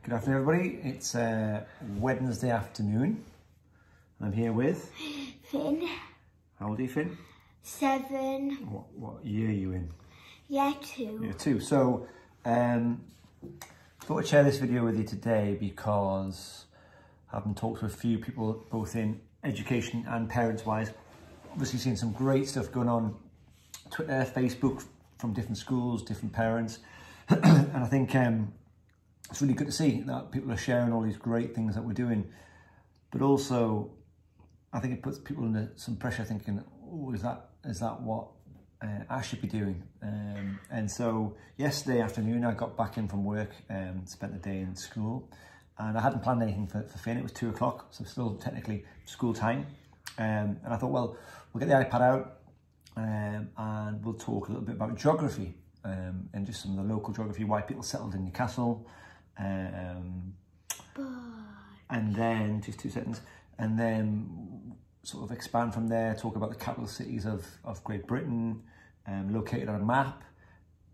Good afternoon, everybody. It's Wednesday afternoon. I'm here with Finn. How old are you, Finn? 7. What year are you in? Year 2. Year 2. So, thought I'd share this video with you today because having talked to a few people, both in education and parents-wise, obviously seen some great stuff going on Twitter, Facebook, from different schools, different parents, and I think it's really good to see that people are sharing all these great things that we're doing, but also I think it puts people under some pressure thinking, oh, is that what I should be doing? And so yesterday afternoon I got back in from work and spent the day in school, and I hadn't planned anything for Finn. It was 2 o'clock, so still technically school time, and I thought, well, we'll get the iPad out and we'll talk a little bit about geography and just some of the local geography, why people settled in Newcastle. And then just 2 seconds, and then sort of expand from there, talk about the capital cities of Great Britain, located on a map,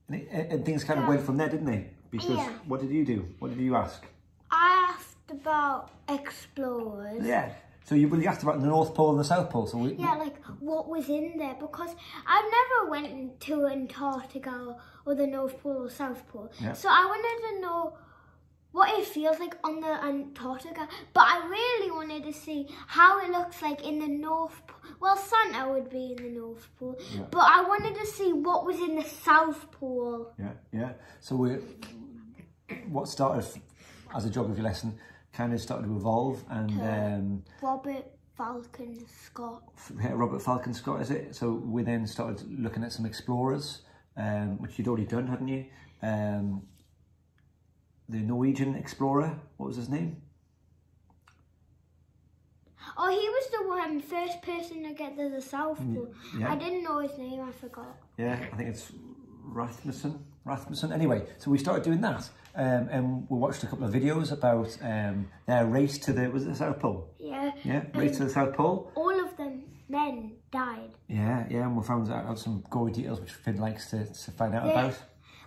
and things kind of went from there, didn't they? Because what did you do? What did you ask? I asked about explorers. Yeah. So you asked about the North Pole and the South Pole. So like what was in there, because I've never went to Antarctica or the North Pole or South Pole. Yeah. So I wanted to know what it feels like on the Antarctica, but I really wanted to see how it looks like in the North Pole. Well, Santa would be in the North Pole, but I wanted to see what was in the South Pole. Yeah. So what started as a geography lesson kind of started to evolve, and Robert Falcon Scott. Yeah, Robert Falcon Scott, is it? So we then started looking at some explorers, which you'd already done, hadn't you? The Norwegian explorer, what was his name? Oh, he was the first person to get to the South Pole. Yeah. I didn't know his name, I forgot. Yeah, I think it's Rasmussen. Anyway, so we started doing that, and we watched a couple of videos about their race to the South Pole. Yeah. Yeah, race to the South Pole. All of them men died. Yeah, and we found out some gory details which Finn likes to find out about.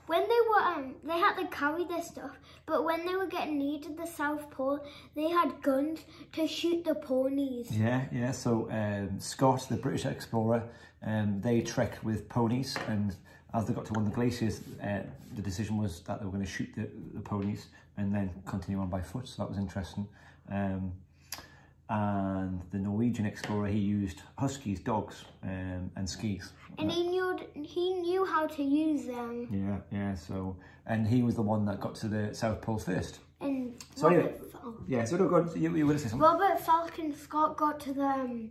When they were, they had to carry their stuff, but when they were getting near to the South Pole, they had guns to shoot the ponies. Yeah, so Scott, the British explorer, they trekked with ponies, and as they got to one of the glaciers, the decision was that they were going to shoot the ponies and then continue on by foot, so that was interesting. And the Norwegian explorer, he used huskies, dogs, and skis. And he knew how to use them. Yeah. So, and he was the one that got to the South Pole first. And so go on. You were going to say something. Robert Falcon Scott got to the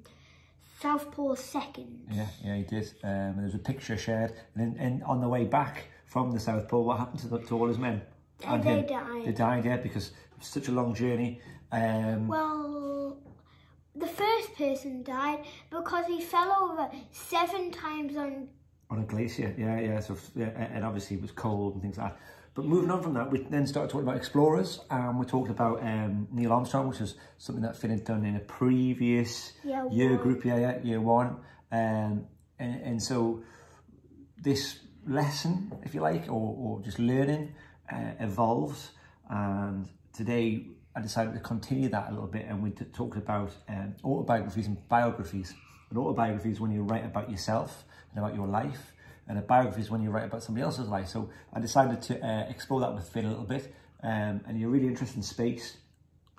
South Pole second. Yeah, he did. And there's a picture shared, and on the way back from the South Pole, what happened to all his men? And they died. They died, yeah, because it was such a long journey. Well, the first person died because he fell over 7 times on a glacier. Yeah. So and obviously it was cold and things like that. But moving on from that, we then started talking about explorers, and we talked about Neil Armstrong, which was something that Finn had done in a previous year group, year 1. And so this lesson, if you like, or just learning, evolves. And today I decided to continue that a little bit, and we talked about autobiographies and biographies. An autobiography is when you write about yourself and about your life, and a biography is when you write about somebody else's life. So I decided to explore that with Finn a little bit, and you're really interested in space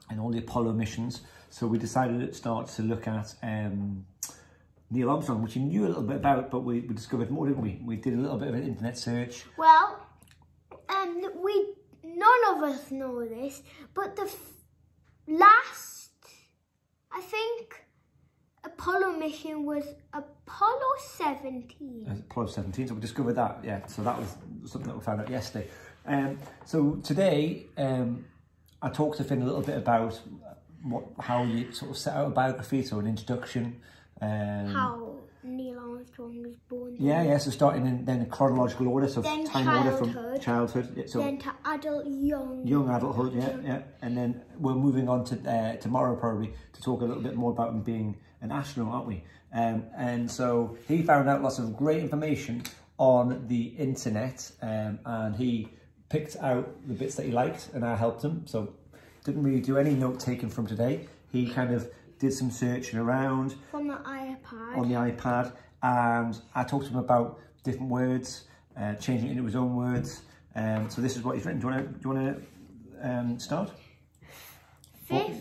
and all the Apollo missions. So we decided to start to look at Neil Armstrong, which you knew a little bit about, but we discovered more, didn't we? We did a little bit of an internet search. Well, none of us know this, but the last, I think, Apollo mission was Apollo 17. Apollo 17, so we discovered that, yeah. So that was something that we found out yesterday. So today, I talked to Finn a little bit about how you sort of set out a biography, so an introduction. How Neil Armstrong was born. Yeah, so starting in then a chronological order, so then time order from childhood. Yeah, so then to young adulthood, yeah. And then we're moving on to tomorrow probably to talk a little bit more about him being an astronaut, aren't we? And so he found out lots of great information on the internet, and he picked out the bits that he liked and I helped him. So didn't really do any note taking from today. He kind of did some searching around. From the iPad. On the iPad. And I talked to him about different words, changing it into his own words. So this is what he's written. Do you want to start?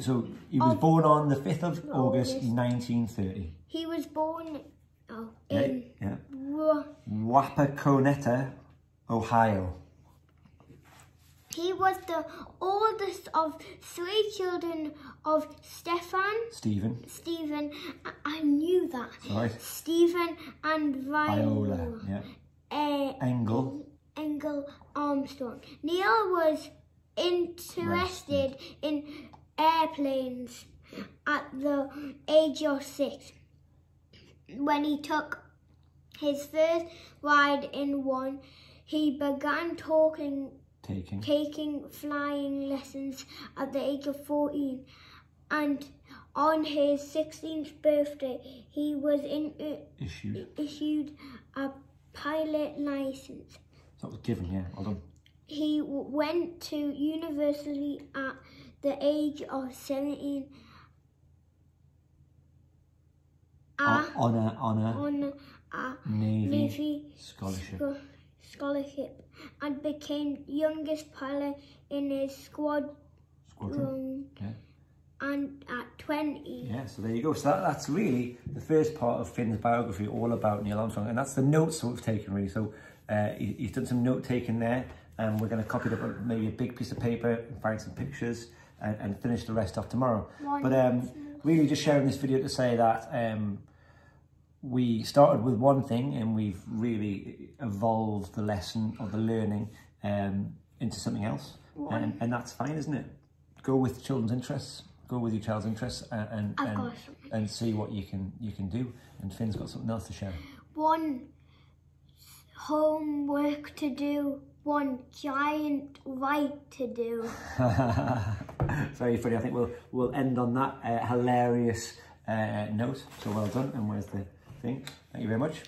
So he was born on the 5th of August 1930. He was born in Wapakoneta, Ohio. He was the oldest of 3 children of Stephen. I knew that. Sorry. Stephen and Viola. Engel Armstrong. Neil was interested in airplanes at the age of 6. When he took his first ride in one, he began taking flying lessons at the age of 14, and on his 16th birthday he was issued a pilot license. That was given, yeah, well done. He went to university at the age of 17 on a Navy scholarship and became youngest pilot in his squadron. And at 20. Yeah, so there you go. So that's really the first part of Finn's biography, all about Neil Armstrong, and that's the notes that we've taken really. So he's done some note taking there, and we're going to copy it up on maybe a big piece of paper and find some pictures and finish the rest off tomorrow. But really just sharing this video to say that we started with one thing and we've really evolved the lesson or the learning into something else, and that's fine, isn't it? Go with children's interests. Go with your child's interests and see what you can do. And Finn's got something else to share. One homework to do, one giant right to do. Very funny. I think we'll end on that hilarious note. So well done. And where's the thing? Thank you very much.